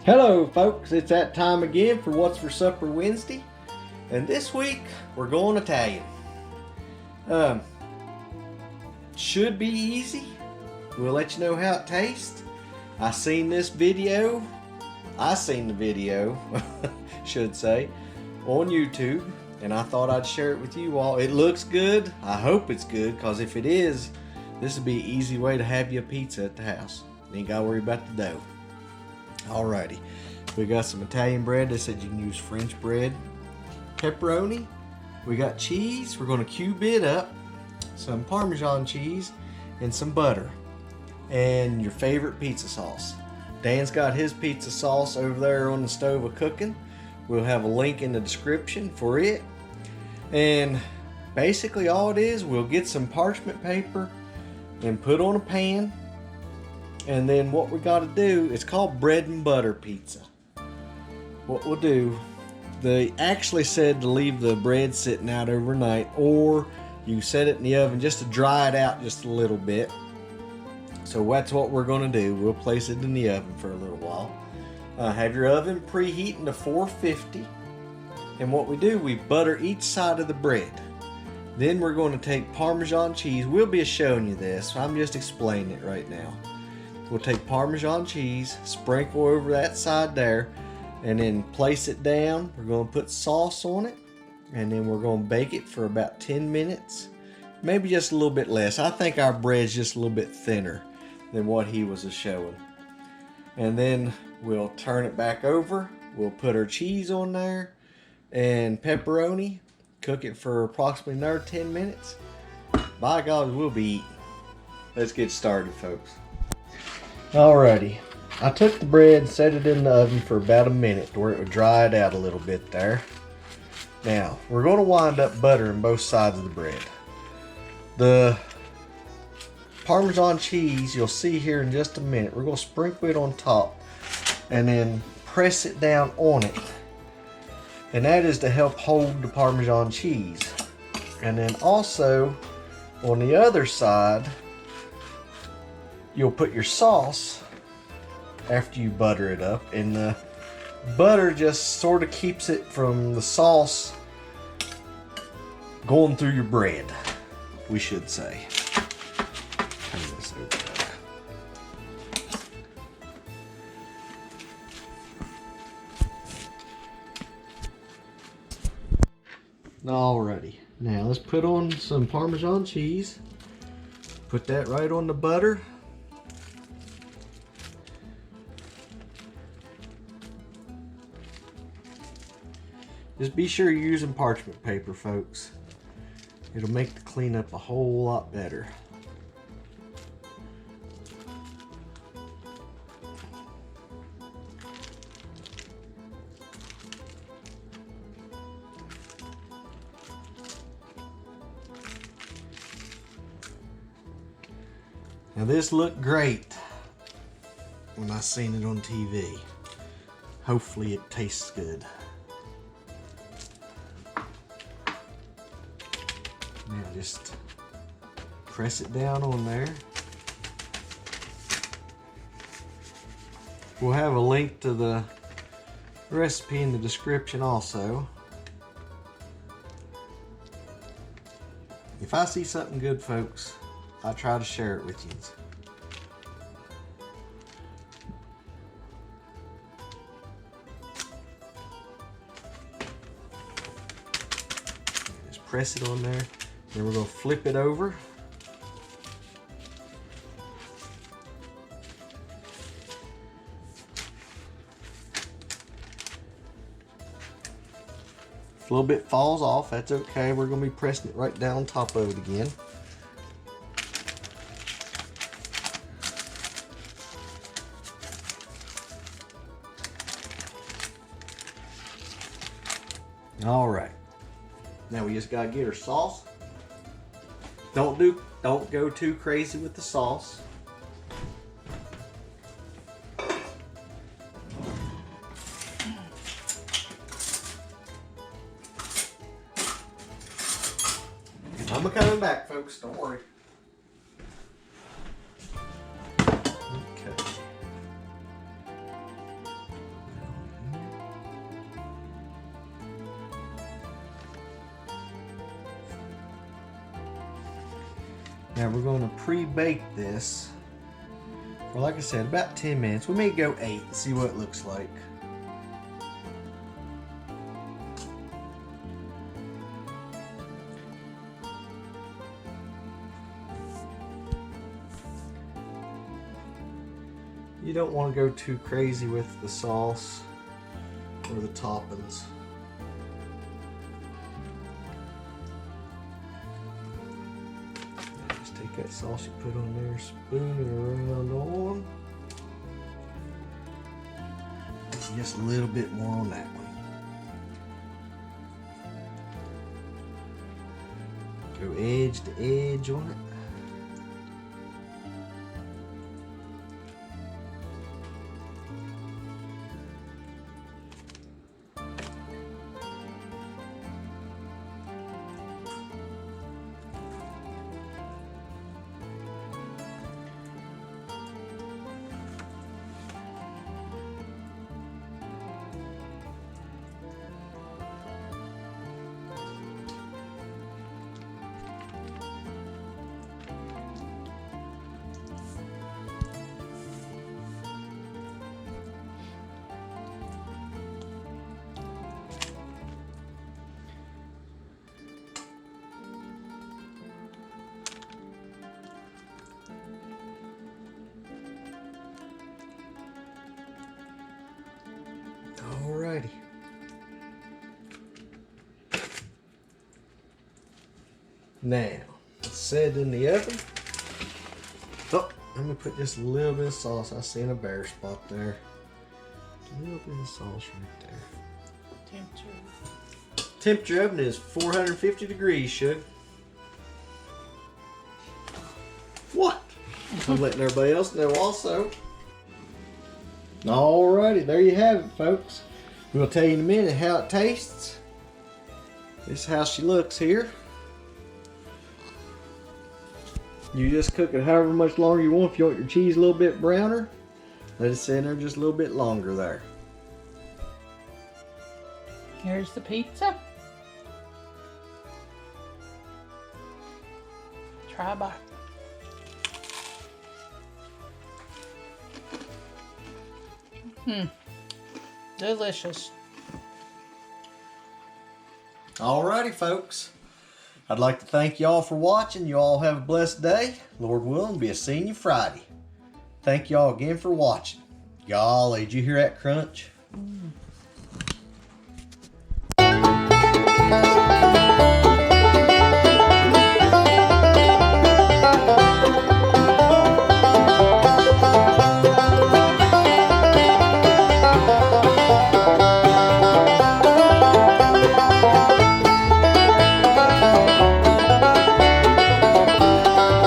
Hello folks, it's that time again for What's for Supper Wednesday, and this week we're going Italian. Should be easy. We'll let you know how it tastes. I seen the video, should say, on YouTube, and I thought I'd share it with you all. It looks good. I hope it's good, because if it is, this would be an easy way to have you a pizza at the house. You ain't gotta worry about the dough. Alrighty, we got some Italian bread. They said you can use French bread, pepperoni, we got cheese. We're going to cube it up, some Parmesan cheese, and some butter, and your favorite pizza sauce. Dan's got his pizza sauce over there on the stove of cooking. We'll have a link in the description for it. And basically all it is, we'll get some parchment paper and put on a pan. And then what we got to do, it's called bread and butter pizza. What we'll do, they actually said to leave the bread sitting out overnight, or you set it in the oven just to dry it out just a little bit. So that's what we're going to do. We'll place it in the oven for a little while. Have your oven preheating to 450. And what we do, we butter each side of the bread. Then we're going to take Parmesan cheese. We'll be showing you this. I'm just explaining it right now. We'll take Parmesan cheese, sprinkle over that side there, and then place it down. We're going to put sauce on it, and then we're going to bake it for about 10 minutes. Maybe just a little bit less. I think our bread's just a little bit thinner than what he was showing. And then we'll turn it back over. We'll put our cheese on there and pepperoni. Cook it for approximately another 10 minutes. By God, we'll be eating. Let's get started, folks. Alrighty, I took the bread and set it in the oven for about a minute to where it would dry it out a little bit there. Now, we're going to wind up buttering both sides of the bread. The Parmesan cheese, you'll see here in just a minute, we're going to sprinkle it on top and then press it down on it. And that is to help hold the Parmesan cheese. And then also, on the other side, you'll put your sauce after you butter it up, and the butter just sort of keeps it from the sauce going through your bread, we should say. Turn this over there. Alrighty, now let's put on some Parmesan cheese. Put that right on the butter. Just be sure you're using parchment paper, folks. It'll make the cleanup a whole lot better. Now this looked great when I seen it on TV. Hopefully it tastes good. Now just press it down on there. We'll have a link to the recipe in the description also. If I see something good, folks, I try to share it with you. Just press it on there. Then we're going to flip it over. If a little bit falls off, that's okay. We're going to be pressing it right down on top of it again. All right. Now we just got to get our sauce. Don't go too crazy with the sauce. I'm coming back, folks. Don't worry. Okay. Now we're going to pre-bake this for, like I said, about 10 minutes. We may go 8 and see what it looks like. You don't want to go too crazy with the sauce or the toppings. Just take that sauce you put on there, spoon it around on. Just a little bit more on that one. Go edge to edge on it. Alrighty. Now, it's set in the oven. Oh, let me put just a little bit of sauce. I seen a bare spot there. A little bit of sauce right there. Temperature oven is 450 degrees, Shug. What? I'm letting everybody else know also. Alrighty, there you have it, folks. We'll tell you in a minute how it tastes. This is how she looks here. You just cook it however much longer you want. If you want your cheese a little bit browner, let it sit in there just a little bit longer there. Here's the pizza. Try a bite. Delicious. Alrighty, folks. I'd like to thank y'all for watching. You all have a blessed day. Lord willing, be seeing you Friday. Thank y'all again for watching. Golly, did you hear that crunch?